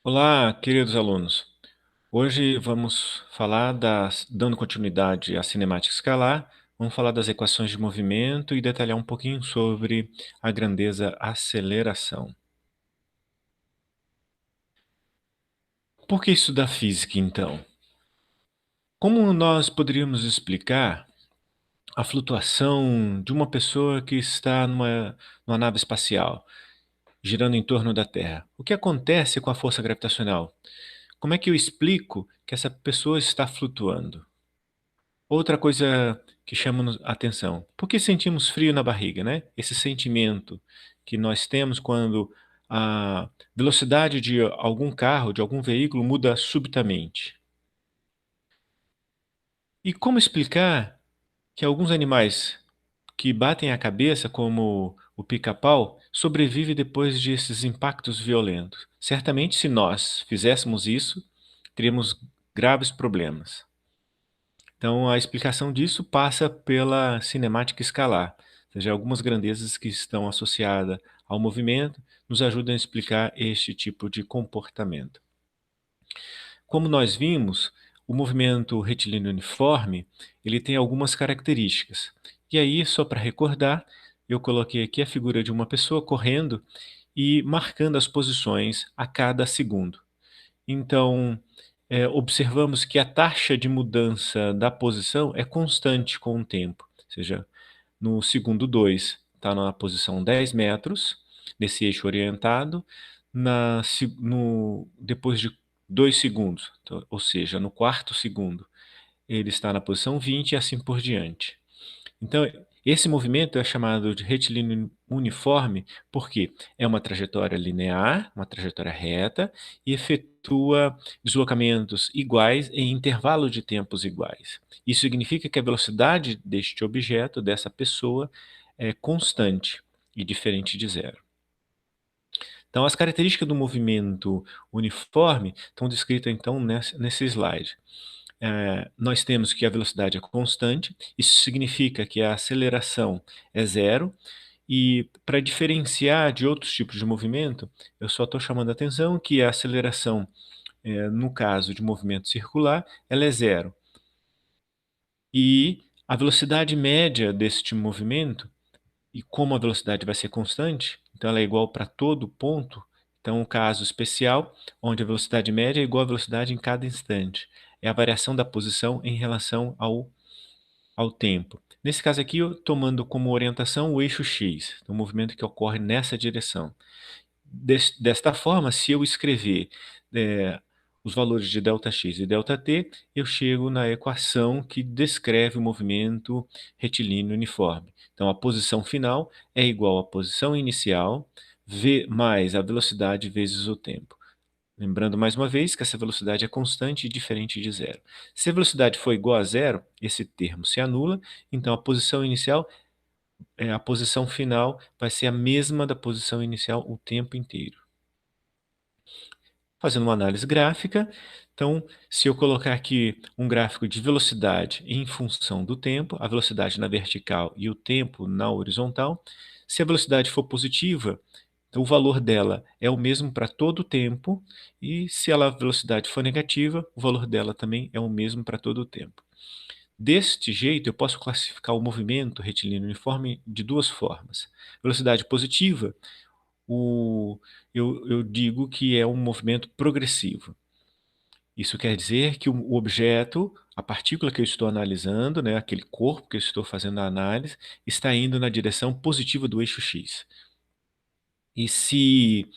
Olá, queridos alunos. Hoje vamos falar dando continuidade à cinemática escalar, vamos falar das equações de movimento e detalhar um pouquinho sobre a grandeza aceleração. Por que estudar física, então? Como nós poderíamos explicar a flutuação de uma pessoa que está numa nave espacial, girando em torno da Terra? O que acontece com a força gravitacional? Como é que eu explico que essa pessoa está flutuando? Outra coisa que chama a atenção, por que sentimos frio na barriga, né? Esse sentimento que nós temos quando a velocidade de algum carro, de algum veículo muda subitamente. E como explicar que alguns animais que batem a cabeça, como o pica-pau, sobrevivem depois desses impactos violentos? Certamente, se nós fizéssemos isso, teríamos graves problemas. Então, a explicação disso passa pela cinemática escalar, ou seja, algumas grandezas que estão associadas ao movimento nos ajudam a explicar este tipo de comportamento. Como nós vimos, o movimento retilíneo uniforme ele tem algumas características. E aí, só para recordar, eu coloquei aqui a figura de uma pessoa correndo e marcando as posições a cada segundo. Então, observamos que a taxa de mudança da posição é constante com o tempo, ou seja, no segundo 2 está na posição 10 metros, nesse eixo orientado, depois de 2 segundos, então, ou seja, no quarto segundo, ele está na posição 20 e assim por diante. Então, esse movimento é chamado de retilíneo uniforme porque é uma trajetória linear, uma trajetória reta, e efetua deslocamentos iguais em intervalos de tempos iguais. Isso significa que a velocidade deste objeto, dessa pessoa, é constante e diferente de zero. Então, as características do movimento uniforme estão descritas então nesse slide. Nós temos que a velocidade é constante, isso significa que a aceleração é zero, e para diferenciar de outros tipos de movimento, eu só estou chamando a atenção que a aceleração, no caso de movimento circular, ela é zero. E a velocidade média deste movimento, e como a velocidade vai ser constante, então ela é igual para todo ponto, então um caso especial, onde a velocidade média é igual à velocidade em cada instante. É a variação da posição em relação ao tempo. Nesse caso aqui, eu tomando como orientação o eixo X, o movimento que ocorre nessa direção. Desta forma, se eu escrever é, os valores de ΔX e ΔT, eu chego na equação que descreve o movimento retilíneo uniforme. Então, a posição final é igual à posição inicial mais a velocidade vezes o tempo. Lembrando mais uma vez que essa velocidade é constante e diferente de zero. Se a velocidade for igual a zero, esse termo se anula, então a posição inicial, a posição final vai ser a mesma da posição inicial o tempo inteiro. Fazendo uma análise gráfica, então, se eu colocar aqui um gráfico de velocidade em função do tempo, a velocidade na vertical e o tempo na horizontal, se a velocidade for positiva, então o valor dela é o mesmo para todo o tempo, e se a velocidade for negativa, o valor dela também é o mesmo para todo o tempo. Deste jeito, eu posso classificar o movimento retilíneo uniforme de duas formas. Velocidade positiva, eu digo que é um movimento progressivo. Isso quer dizer que o objeto, a partícula que eu estou analisando, né, aquele corpo que eu estou fazendo a análise, está indo na direção positiva do eixo X. E se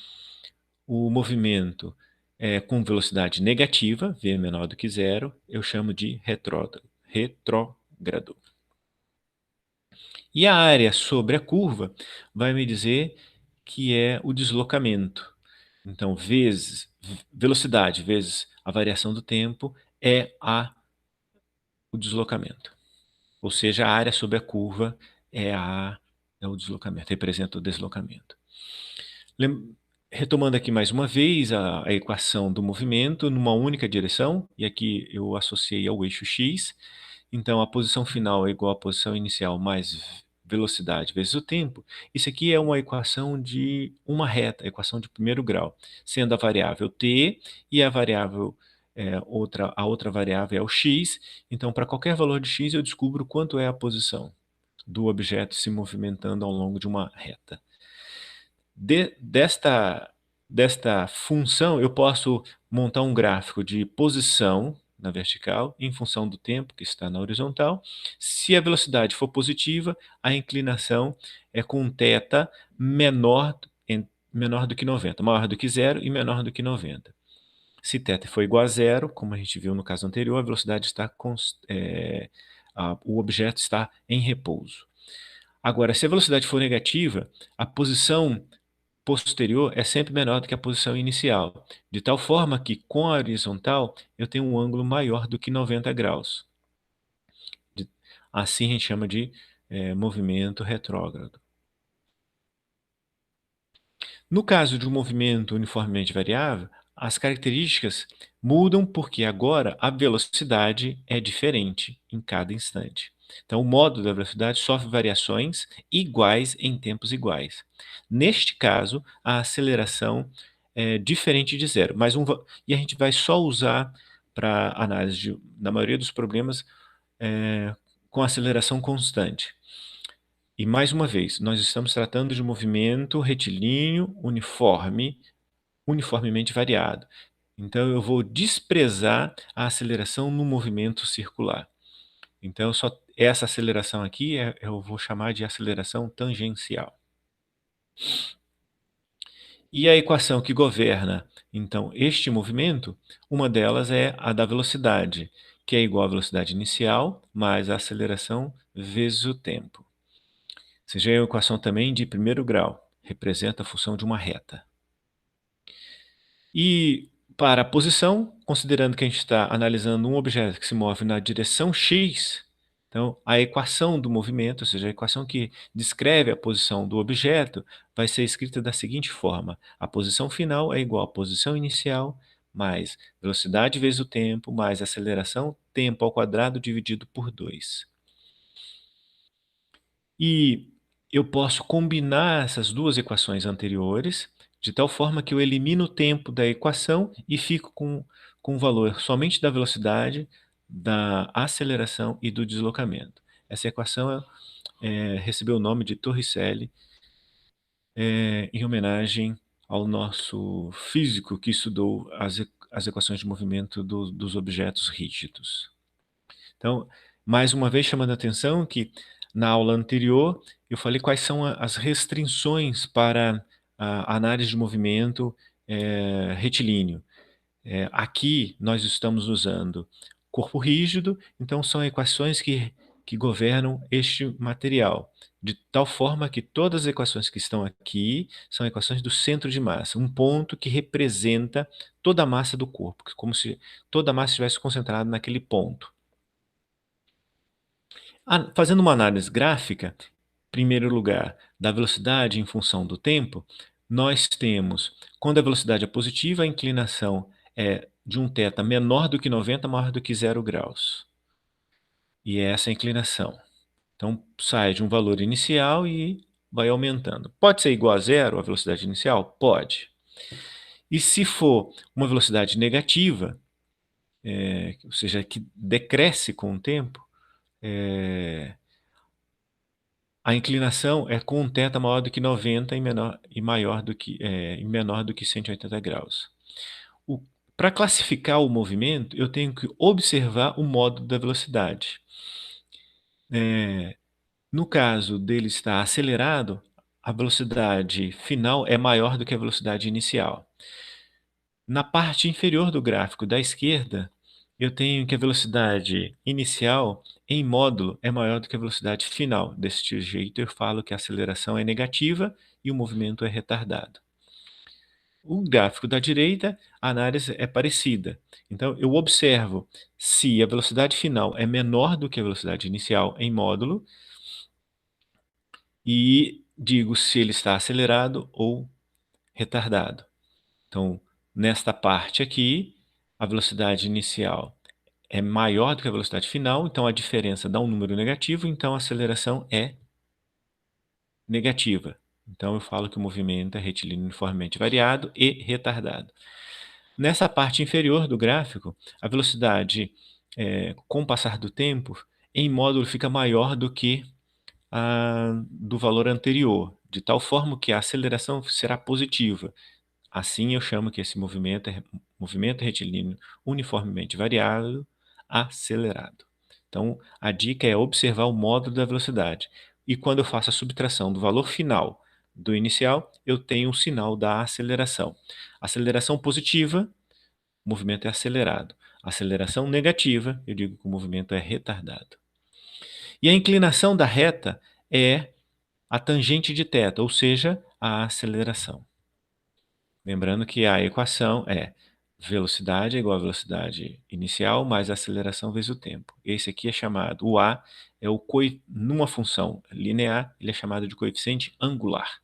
o movimento é com velocidade negativa, v menor do que zero, eu chamo de retrógrado. E a área sobre a curva vai me dizer que é o deslocamento. Então, velocidade vezes a variação do tempo é o deslocamento. Ou seja, a área sobre a curva é o deslocamento, representa o deslocamento. Retomando aqui mais uma vez a equação do movimento numa única direção, e aqui eu associei ao eixo x, então a posição final é igual à posição inicial mais velocidade vezes o tempo, isso aqui é uma equação de uma reta, equação de primeiro grau, sendo a variável t e a variável a outra variável é o x. Então, para qualquer valor de x, eu descubro quanto é a posição do objeto se movimentando ao longo de uma reta. Desta função, eu posso montar um gráfico de posição na vertical em função do tempo que está na horizontal. Se a velocidade for positiva, a inclinação é com um θ menor do que 90, maior do que zero e menor do que 90. Se θ for igual a zero, como a gente viu no caso anterior, a velocidade está o objeto está em repouso. Agora, se a velocidade for negativa, a posição posterior é sempre menor do que a posição inicial, de tal forma que, com a horizontal, eu tenho um ângulo maior do que 90 graus. Assim a gente chama de movimento retrógrado. No caso de um movimento uniformemente variável, as características mudam porque agora a velocidade é diferente em cada instante. Então, o modo da velocidade sofre variações iguais em tempos iguais. Neste caso, a aceleração é diferente de zero, e a gente vai só usar para análise na maioria dos problemas com aceleração constante. E mais uma vez, nós estamos tratando de movimento retilíneo uniformemente variado. Então, eu vou desprezar a aceleração no movimento circular. Então, essa aceleração aqui eu vou chamar de aceleração tangencial. E a equação que governa, então, este movimento, uma delas é a da velocidade, que é igual à velocidade inicial mais a aceleração vezes o tempo. Seja a equação também de primeiro grau, representa a função de uma reta. E para a posição, considerando que a gente está analisando um objeto que se move na direção x, então a equação do movimento, ou seja, a equação que descreve a posição do objeto, vai ser escrita da seguinte forma: a posição final é igual à posição inicial mais velocidade vezes o tempo mais aceleração, tempo ao quadrado dividido por 2. E eu posso combinar essas duas equações anteriores, de tal forma que eu elimino o tempo da equação e fico com o valor somente da velocidade, da aceleração e do deslocamento. Essa equação recebeu o nome de Torricelli, em homenagem ao nosso físico que estudou as equações de movimento dos objetos rígidos. Então, mais uma vez chamando a atenção que na aula anterior eu falei quais são as restrições para a análise de movimento retilíneo. Aqui nós estamos usando corpo rígido, então são equações que governam este material, de tal forma que todas as equações que estão aqui são equações do centro de massa, um ponto que representa toda a massa do corpo, como se toda a massa estivesse concentrada naquele ponto. Fazendo uma análise gráfica, em primeiro lugar, da velocidade em função do tempo, nós temos, quando a velocidade é positiva, a inclinação é de um θ menor do que 90, maior do que 0 graus. E é essa a inclinação. Então, sai de um valor inicial e vai aumentando. Pode ser igual a zero a velocidade inicial? Pode. E se for uma velocidade negativa, ou seja, que decresce com o tempo, a inclinação é com um θ maior do que 90 e menor do que 180 graus. Para classificar o movimento, eu tenho que observar o modo da velocidade. No caso dele estar acelerado, a velocidade final é maior do que a velocidade inicial. Na parte inferior do gráfico da esquerda, eu tenho que a velocidade inicial em módulo é maior do que a velocidade final. Deste jeito, eu falo que a aceleração é negativa e o movimento é retardado. O gráfico da direita, a análise é parecida. Então, eu observo se a velocidade final é menor do que a velocidade inicial em módulo e digo se ele está acelerado ou retardado. Então, nesta parte aqui, a velocidade inicial é maior do que a velocidade final, então a diferença dá um número negativo, então a aceleração é negativa. Então, eu falo que o movimento é retilíneo uniformemente variado e retardado. Nessa parte inferior do gráfico, a velocidade, com o passar do tempo, em módulo fica maior do que a do valor anterior, de tal forma que a aceleração será positiva. Assim, eu chamo que esse movimento é movimento retilíneo uniformemente variado acelerado. Então, a dica é observar o módulo da velocidade. E quando eu faço a subtração do valor final do inicial, eu tenho o sinal da aceleração. Aceleração positiva, o movimento é acelerado. Aceleração negativa, eu digo que o movimento é retardado. E a inclinação da reta é a tangente de θ, ou seja, a aceleração. Lembrando que a equação é velocidade é igual a velocidade inicial mais a aceleração vezes o tempo. Esse aqui é chamado, o A é o numa função linear, ele é chamado de coeficiente angular.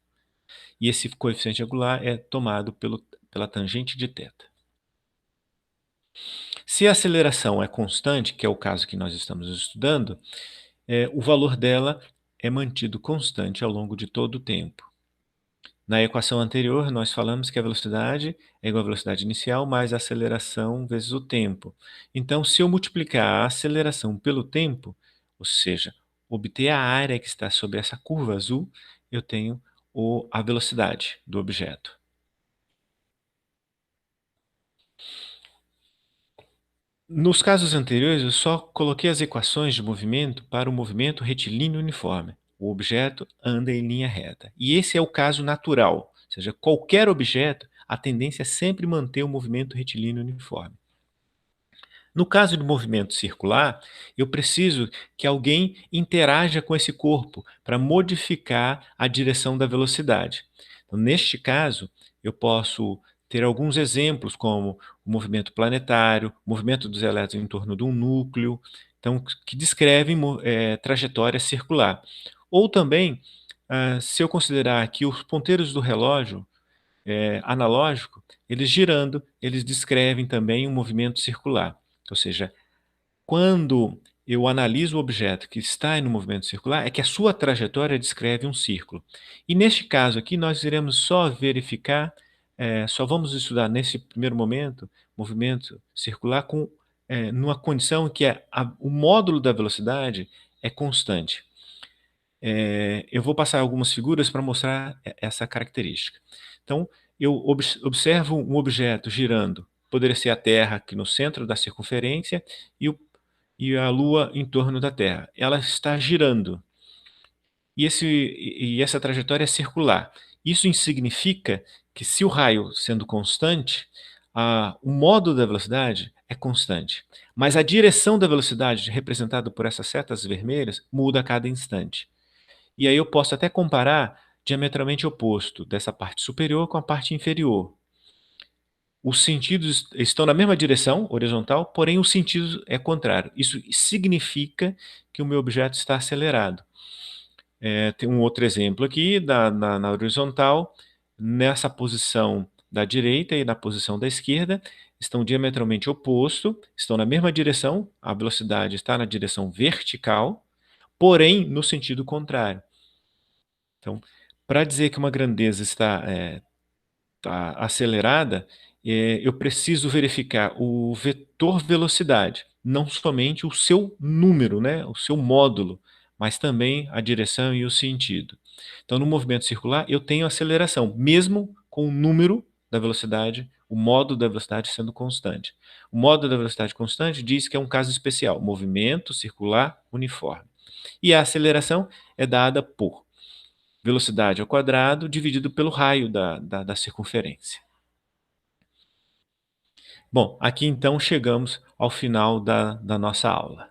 E esse coeficiente angular é tomado pela tangente de θ. Se a aceleração é constante, que é o caso que nós estamos estudando, o valor dela é mantido constante ao longo de todo o tempo. Na equação anterior, nós falamos que a velocidade é igual à velocidade inicial mais a aceleração vezes o tempo. Então, se eu multiplicar a aceleração pelo tempo, ou seja, obter a área que está sobre essa curva azul, eu tenho a velocidade do objeto. Nos casos anteriores, eu só coloquei as equações de movimento para o movimento retilíneo uniforme. O objeto anda em linha reta. E esse é o caso natural, ou seja, qualquer objeto, a tendência é sempre manter o movimento retilíneo uniforme. No caso do movimento circular, eu preciso que alguém interaja com esse corpo para modificar a direção da velocidade. Então, neste caso, eu posso ter alguns exemplos, como o movimento planetário, o movimento dos elétrons em torno de um núcleo, então, que descrevem trajetória circular. Ou também, se eu considerar que os ponteiros do relógio analógico, eles girando, eles descrevem também um movimento circular. Ou seja, quando eu analiso o objeto que está no movimento circular, é que a sua trajetória descreve um círculo. E neste caso aqui, nós iremos só verificar, só vamos estudar nesse primeiro momento, movimento circular numa condição que o módulo da velocidade é constante. Eu vou passar algumas figuras para mostrar essa característica. Então, eu observo um objeto girando, poderia ser a Terra aqui no centro da circunferência e a Lua em torno da Terra. Ela está girando e essa trajetória é circular. Isso significa que, se o raio sendo constante, o módulo da velocidade é constante, mas a direção da velocidade, representada por essas setas vermelhas, muda a cada instante. E aí eu posso até comparar diametralmente oposto dessa parte superior com a parte inferior. Os sentidos estão na mesma direção, horizontal, porém o sentido é contrário. Isso significa que o meu objeto está acelerado. Tem um outro exemplo aqui, na horizontal, nessa posição da direita e na posição da esquerda, estão diametralmente opostos, estão na mesma direção, a velocidade está na direção vertical, porém no sentido contrário. Então, para dizer que uma grandeza está acelerada, eu preciso verificar o vetor velocidade, não somente o seu número, né, o seu módulo, mas também a direção e o sentido. Então, no movimento circular, eu tenho aceleração, mesmo com o número da velocidade, o módulo da velocidade sendo constante. O módulo da velocidade constante diz que é um caso especial, movimento circular uniforme. E a aceleração é dada por velocidade ao quadrado dividido pelo raio da circunferência. Bom, aqui então chegamos ao final da nossa aula.